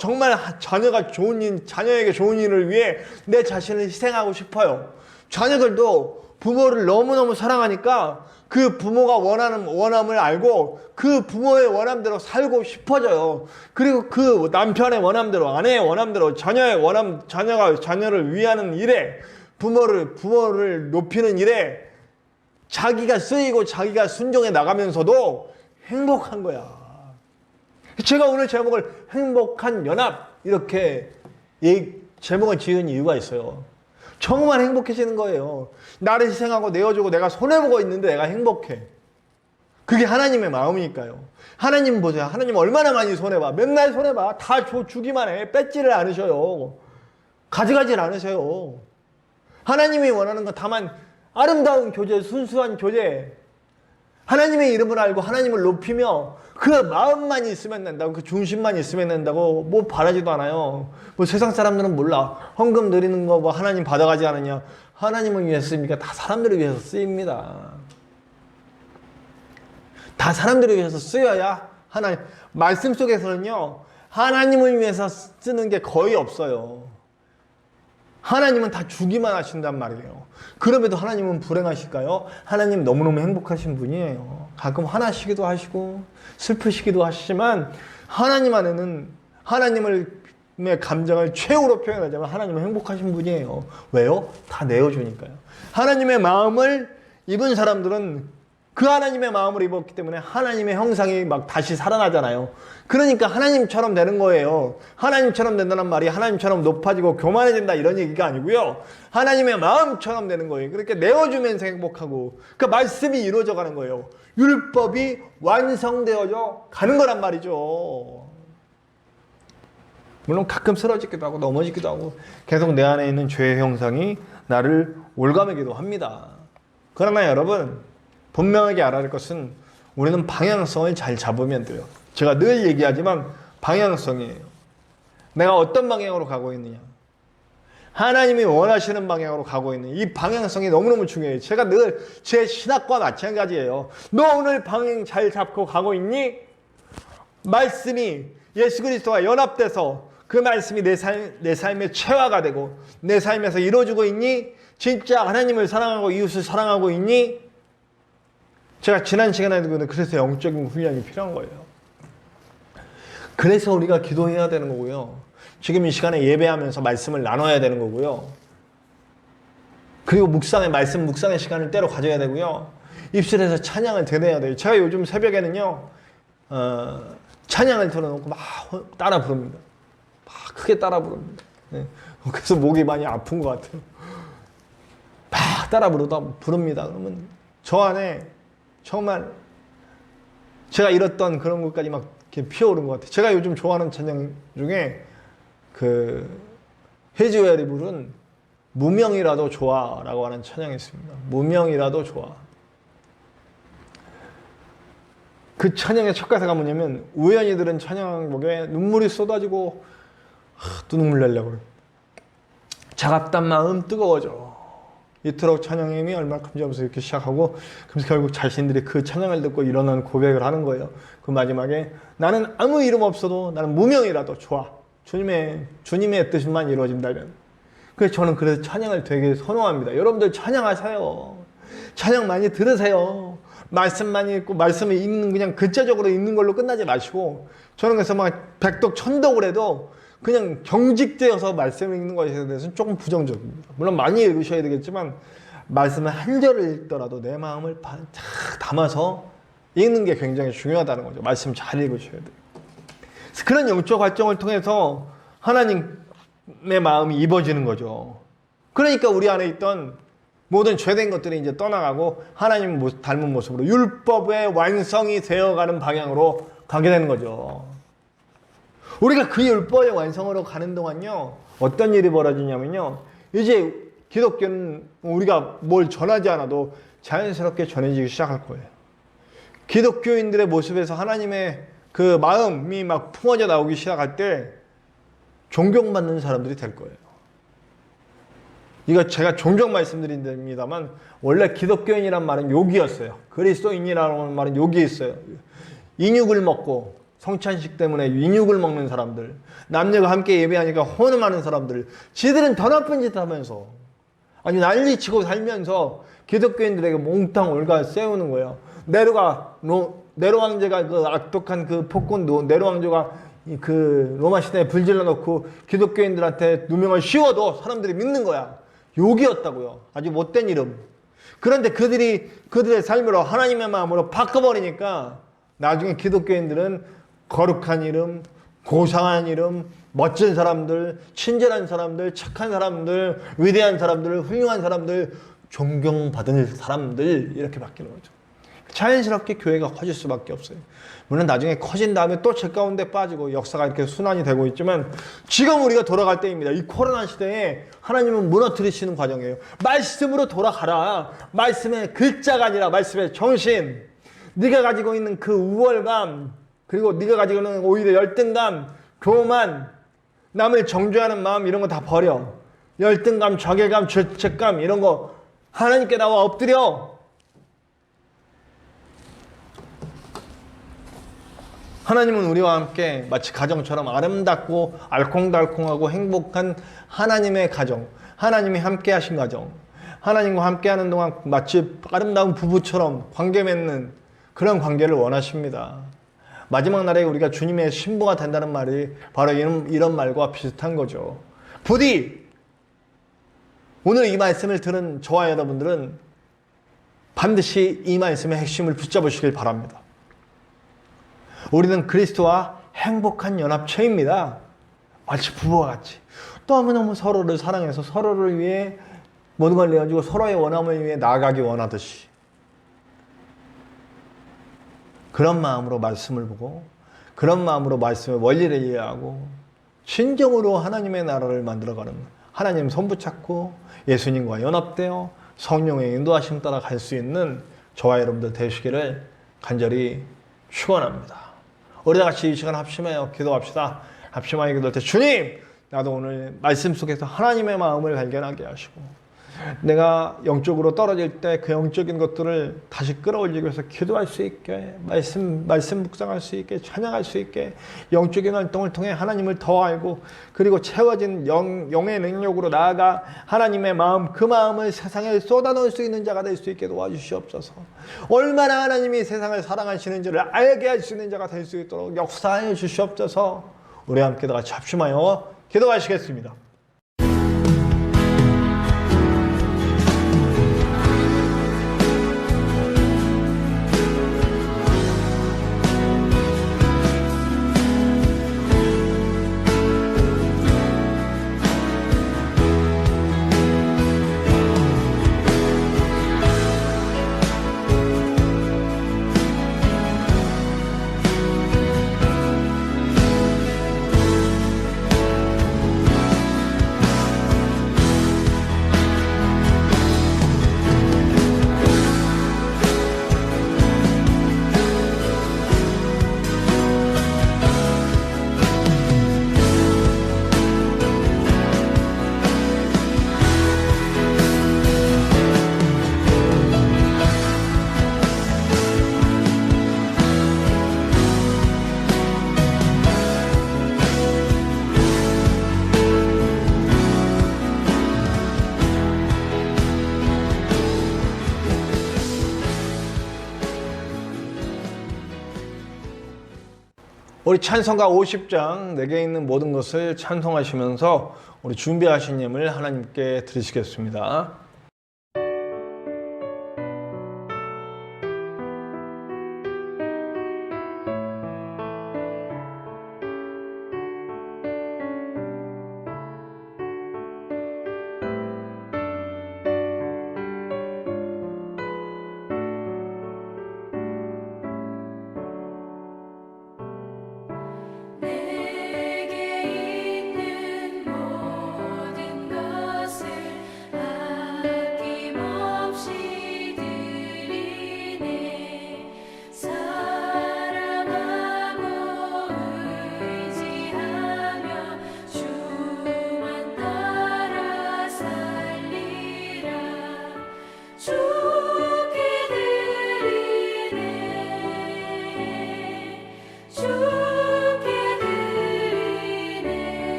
정말 자녀에게 좋은 일을 위해 내 자신을 희생하고 싶어요. 자녀들도 부모를 너무너무 사랑하니까 그 부모가 원하는 원함을 알고 그 부모의 원함대로 살고 싶어져요. 그리고 그 남편의 원함대로, 아내의 원함대로, 자녀가 자녀를 위하는 일에, 부모를 높이는 일에 자기가 쓰이고 자기가 순종해 나가면서도 행복한 거야. 제가 오늘 제목을 행복한 연합 이렇게 제목을 지은 이유가 있어요. 정말 행복해지는 거예요. 나를 희생하고 내어주고 내가 손해보고 있는데 내가 행복해. 그게 하나님의 마음이니까요. 하나님 보세요. 하나님 얼마나 많이 손해봐. 맨날 손해봐. 다 주기만 해. 뺏지를 않으셔요. 가져가질 않으셔요. 하나님이 원하는 건 다만 아름다운 교제, 순수한 교제. 하나님의 이름을 알고 하나님을 높이며 그 마음만 있으면 된다고, 그 중심만 있으면 된다고 뭐 바라지도 않아요. 뭐 세상 사람들은 몰라. 헌금 드리는 거 뭐 하나님 받아가지 않느냐. 하나님을 위해서 쓰입니까? 다 사람들을 위해서 쓰입니다. 다 사람들을 위해서 쓰여야 하나님. 말씀 속에서는요, 하나님을 위해서 쓰는 게 거의 없어요. 하나님은 다 주기만 하신단 말이에요. 그럼에도 하나님은 불행하실까요? 하나님 너무너무 행복하신 분이에요. 가끔 화나시기도 하시고 슬프시기도 하시지만 하나님 안에는 하나님의 감정을 최후로 표현하자면 하나님은 행복하신 분이에요. 왜요? 다 내어주니까요. 하나님의 마음을 입은 사람들은 그 하나님의 마음을 입었기 때문에 하나님의 형상이 막 다시 살아나잖아요. 그러니까 하나님처럼 되는 거예요. 하나님처럼 된다는 말이 하나님처럼 높아지고 교만해진다 이런 얘기가 아니고요. 하나님의 마음처럼 되는 거예요. 그렇게 내어주면서 행복하고 그 말씀이 이루어져 가는 거예요. 율법이 완성되어져 가는 거란 말이죠. 물론 가끔 쓰러지기도 하고 넘어지기도 하고 계속 내 안에 있는 죄의 형상이 나를 올가매기도 합니다. 그러나 여러분, 분명하게 알아야 할 것은 우리는 방향성을 잘 잡으면 돼요. 제가 늘 얘기하지만 방향성이에요. 내가 어떤 방향으로 가고 있느냐. 하나님이 원하시는 방향으로 가고 있는 이 방향성이 너무너무 중요해요. 제가 늘 제 신학과 마찬가지예요. 너 오늘 방향 잘 잡고 가고 있니? 말씀이 예수 그리스도와 연합돼서 그 말씀이 내 삶의 체화가 되고 내 삶에서 이루어지고 있니? 진짜 하나님을 사랑하고 이웃을 사랑하고 있니? 제가 지난 시간에도 그래서 영적인 훈련이 필요한 거예요. 그래서 우리가 기도해야 되는 거고요. 지금 이 시간에 예배하면서 말씀을 나눠야 되는 거고요. 그리고 묵상의 시간을 때로 가져야 되고요. 입술에서 찬양을 드려야 돼요. 제가 요즘 새벽에는요, 찬양을 틀어놓고 막 따라 부릅니다. 막 크게 따라 부릅니다. 네. 그래서 목이 많이 아픈 것 같아요. 막 따라 부릅니다. 그러면 저 안에 정말 제가 잃었던 그런 것까지 막 이렇게 피어오른 것 같아요. 제가 요즘 좋아하는 찬양 중에 그 해지웰이 부른 무명이라도 좋아라고 하는 찬양이 있습니다. 무명이라도 좋아. 그 찬양의 첫 가사가 뭐냐면 우연히 들은 찬양곡에 눈물이 쏟아지고 또 눈물 내려고 그래. 차갑단 마음 뜨거워져. 이토록 찬양의 힘이 얼마큼지 하면서 이렇게 시작하고 그래서 결국 자신들이 그 찬양을 듣고 일어난 고백을 하는 거예요. 그 마지막에 나는 아무 이름 없어도 나는 무명이라도 좋아. 주님의 뜻만 이루어진다면. 그래서 저는 그래서 찬양을 되게 선호합니다. 여러분들 찬양하세요. 찬양 많이 들으세요. 말씀 많이 읽고 말씀을 읽는 그냥 글자적으로 읽는 걸로 끝나지 마시고 저는 그래서 막 백독 천독을 해도 그냥 경직되어서 말씀을 읽는 것에 대해서는 조금 부정적입니다. 물론 많이 읽으셔야 되겠지만 말씀을 한 절을 읽더라도 내 마음을 잘 담아서 읽는 게 굉장히 중요하다는 거죠. 말씀 잘 읽으셔야 돼요. 그런 영적 활동을 통해서 하나님의 마음이 입어지는 거죠. 그러니까 우리 안에 있던 모든 죄된 것들이 이제 떠나가고 하나님 닮은 모습으로 율법의 완성이 되어가는 방향으로 가게 되는 거죠. 우리가 그 율법의 완성으로 가는 동안요, 어떤 일이 벌어지냐면요, 이제 기독교는 우리가 뭘 전하지 않아도 자연스럽게 전해지기 시작할 거예요. 기독교인들의 모습에서 하나님의 그 마음이 막 품어져 나오기 시작할 때 존경받는 사람들이 될 거예요. 이거 제가 종종 말씀드립니다만 원래 기독교인이란 말은 욕이었어요. 그리스도인이라는 말은 욕이 있어요. 인육을 먹고 성찬식 때문에 인육을 먹는 사람들, 남녀가 함께 예배하니까 혼음하는 사람들, 지들은 더 나쁜 짓 하면서 아니 난리치고 살면서 기독교인들에게 몽땅 올가 세우는 거예요. 네로 황제가 그 악독한 그 폭군 네로 황제가 그 로마 시대에 불질러 놓고 기독교인들한테 누명을 씌워도 사람들이 믿는 거야. 욕이었다고요. 아주 못된 이름. 그런데 그들의 삶으로 하나님의 마음으로 바꿔버리니까 나중에 기독교인들은 거룩한 이름, 고상한 이름, 멋진 사람들, 친절한 사람들, 착한 사람들, 위대한 사람들, 훌륭한 사람들, 존경받은 사람들 이렇게 바뀌는 거죠. 자연스럽게 교회가 커질 수밖에 없어요. 물론 나중에 커진 다음에 또 제 가운데 빠지고 역사가 이렇게 순환이 되고 있지만 지금 우리가 돌아갈 때입니다. 이 코로나 시대에 하나님은 무너뜨리시는 과정이에요. 말씀으로 돌아가라. 말씀의 글자가 아니라 말씀의 정신. 네가 가지고 있는 그 우월감, 그리고 네가 가지고 있는 오히려 열등감, 교만, 남을 정죄하는 마음 이런 거 다 버려. 열등감, 자괴감, 죄책감 이런 거 하나님께 나와 엎드려. 하나님은 우리와 함께 마치 가정처럼 아름답고 알콩달콩하고 행복한 하나님의 가정, 하나님이 함께 하신 가정, 하나님과 함께 하는 동안 마치 아름다운 부부처럼 관계 맺는 그런 관계를 원하십니다. 마지막 날에 우리가 주님의 신부가 된다는 말이 바로 이런 말과 비슷한 거죠. 부디 오늘 이 말씀을 들은 저와 여러분들은 반드시 이 말씀의 핵심을 붙잡으시길 바랍니다. 우리는 그리스도와 행복한 연합체입니다. 마치 부부와 같이 너무너무 서로를 사랑해서 서로를 위해 모든 걸 내어주고 서로의 원함을 위해 나아가기 원하듯이 그런 마음으로 말씀을 보고 그런 마음으로 말씀의 원리를 이해하고 진정으로 하나님의 나라를 만들어가는 하나님 손 붙잡고 예수님과 연합되어 성령의 인도하심 따라 갈 수 있는 저와 여러분들 되시기를 간절히 축원합니다. 우리 다 같이 이 시간 합심하여 기도합시다. 합심하여 기도할 때 주님, 나도 오늘 말씀 속에서 하나님의 마음을 발견하게 하시고 내가 영적으로 떨어질 때 그 영적인 것들을 다시 끌어올리기 위해서 기도할 수 있게 말씀 묵상할 수 있게 찬양할 수 있게 영적인 활동을 통해 하나님을 더 알고 그리고 채워진 영의 능력으로 나아가 하나님의 마음 그 마음을 세상에 쏟아놓을 수 있는 자가 될 수 있게 도와주시옵소서. 얼마나 하나님이 세상을 사랑하시는지를 알게 할 수 있는 자가 될 수 있도록 역사해 주시옵소서. 우리 함께 다 같이 합심하여 기도하시겠습니다. 우리 찬송가 50장 내게 있는 모든 것을 찬송하시면서 우리 준비하신 예물 하나님께 드리시겠습니다.
내게 있는 모든 것을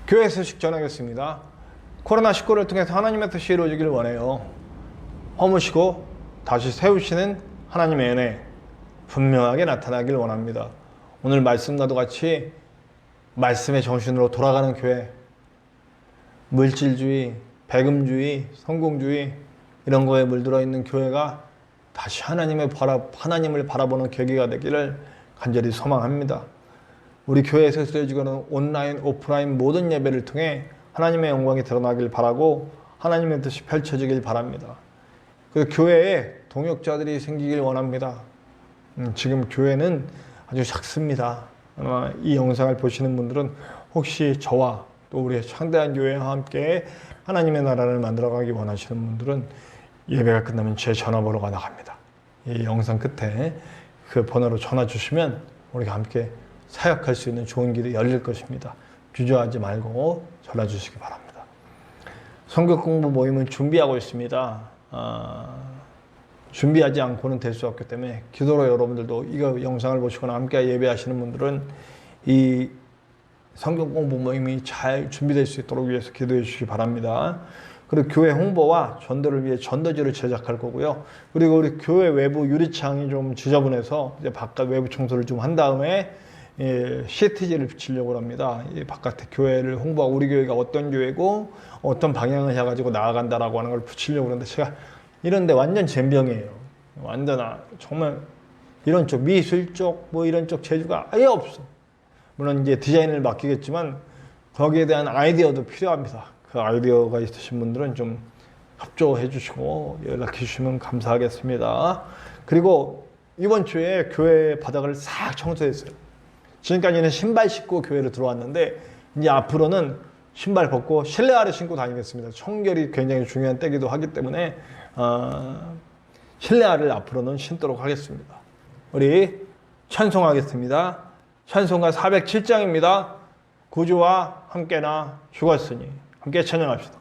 교회 소식 전하겠습니다. 코로나19를 통해서 하나님의 뜻이 이루어지길 원해요. 허무시고 다시 세우시는 하나님의 은혜 분명하게 나타나길 원합니다. 오늘 말씀과도 같이 말씀의 정신으로 돌아가는 교회, 물질주의, 배금주의, 성공주의 이런 거에 물들어 있는 교회가 다시 하나님을 바라보는 계기가 되기를 간절히 소망합니다. 우리 교회에서 드려지고는 온라인, 오프라인 모든 예배를 통해 하나님의 영광이 드러나길 바라고 하나님의 뜻이 펼쳐지길 바랍니다. 그래서 교회에 동역자들이 생기길 원합니다. 지금 교회는 아주 작습니다. 아마 이 영상을 보시는 분들은 혹시 저와 또 우리 창대한 교회와 함께 하나님의 나라를 만들어가기 원하시는 분들은 예배가 끝나면 제 전화번호가 나갑니다. 이 영상 끝에 그 번호로 전화 주시면 우리가 함께 사역할 수 있는 좋은 길이 열릴 것입니다. 주저하지 말고 전화 주시기 바랍니다. 성경 공부 모임은 준비하고 있습니다. 준비하지 않고는 될 수 없기 때문에 기도로 여러분들도 이거 영상을 보시거나 함께 예배하시는 분들은 이 성경 공부 모임이 잘 준비될 수 있도록 위해서 기도해 주시기 바랍니다. 그리고 교회 홍보와 전도를 위해 전도지를 제작할 거고요. 그리고 우리 교회 외부 유리창이 좀 지저분해서 이제 바깥 외부 청소를 좀 한 다음에 시트지를 붙이려고 합니다. 바깥에 교회를 홍보하고 우리 교회가 어떤 교회고 어떤 방향을 해가지고 나아간다라고 하는 걸 붙이려고 하는데 제가 이런데 완전 젬병이에요. 완전 정말 이런 쪽 미술 쪽 뭐 이런 쪽 재주가 아예 없어. 물론 이제 디자인을 맡기겠지만 거기에 대한 아이디어도 필요합니다. 그 아이디어가 있으신 분들은 좀 협조해 주시고 연락해 주시면 감사하겠습니다. 그리고 이번 주에 교회 바닥을 싹 청소했어요. 지금까지는 신발 신고 교회를 들어왔는데 이제 앞으로는 신발 벗고 실내화를 신고 다니겠습니다. 청결이 굉장히 중요한 때기도 하기 때문에 실내화를 앞으로는 신도록 하겠습니다. 우리 찬송하겠습니다. 찬송가 407장입니다. 구주와 함께나 죽었으니 함께 찬양합시다.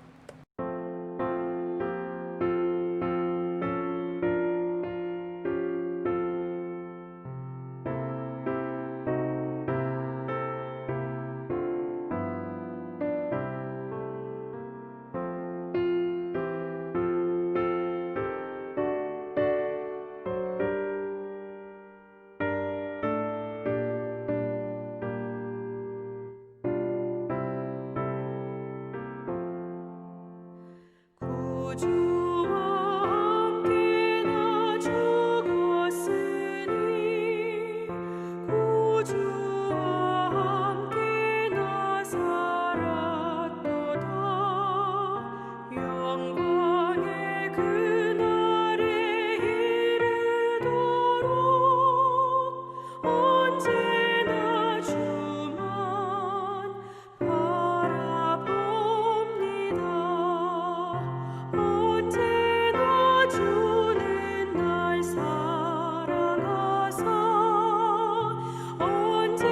언제나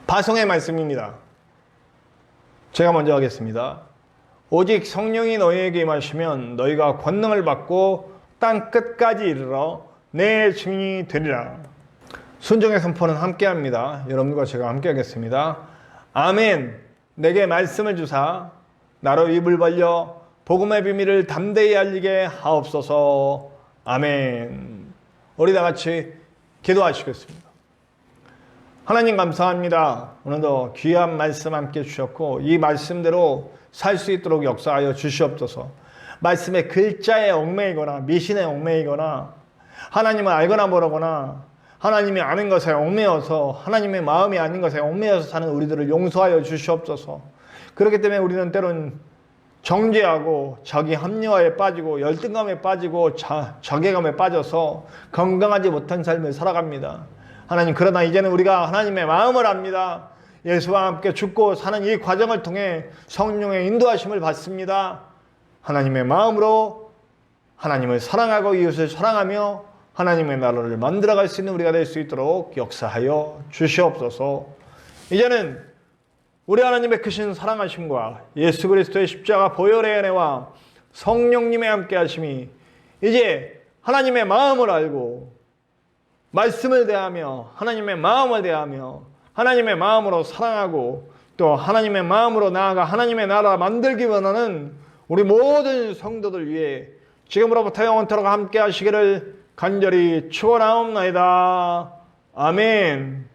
파송의 말씀입니다. 제가 먼저 하겠습니다. 오직 성령이 너희에게 임하시면 너희가 권능을 받고 땅 끝까지 이르러 내 증인이 되리라. 순종의 선포는 함께합니다. 여러분과 제가 함께 하겠습니다. 아멘. 내게 말씀을 주사 나로 입을 벌려 복음의 비밀을 담대히 알리게 하옵소서. 아멘. 우리 다 같이 기도하시겠습니다. 하나님 감사합니다. 오늘도 귀한 말씀 함께 주셨고 이 말씀대로 살 수 있도록 역사하여 주시옵소서. 말씀의 글자에 얽매이거나 미신에 얽매이거나 하나님을 알거나 모르거나 하나님이 아는 것에 얽매여서 하나님의 마음이 아닌 것에 얽매여서 사는 우리들을 용서하여 주시옵소서. 그렇기 때문에 우리는 때론 정죄하고 자기 합리화에 빠지고 열등감에 빠지고 자괴감에 빠져서 건강하지 못한 삶을 살아갑니다. 하나님, 그러나 이제는 우리가 하나님의 마음을 압니다. 예수와 함께 죽고 사는 이 과정을 통해 성령의 인도하심을 받습니다. 하나님의 마음으로 하나님을 사랑하고 이웃을 사랑하며 하나님의 나라를 만들어갈 수 있는 우리가 될 수 있도록 역사하여 주시옵소서. 이제는 우리 하나님의 크신 사랑하심과 예수 그리스도의 십자가 보혈의 은혜와 성령님의 함께 하심이 이제 하나님의 마음을 알고 말씀을 대하며 하나님의 마음을 대하며 하나님의 마음으로 사랑하고 또 하나님의 마음으로 나아가 하나님의 나라 만들기 원하는 우리 모든 성도들 위해 지금으로부터 영원토록 함께 하시기를 간절히 축원하옵나이다. 아멘.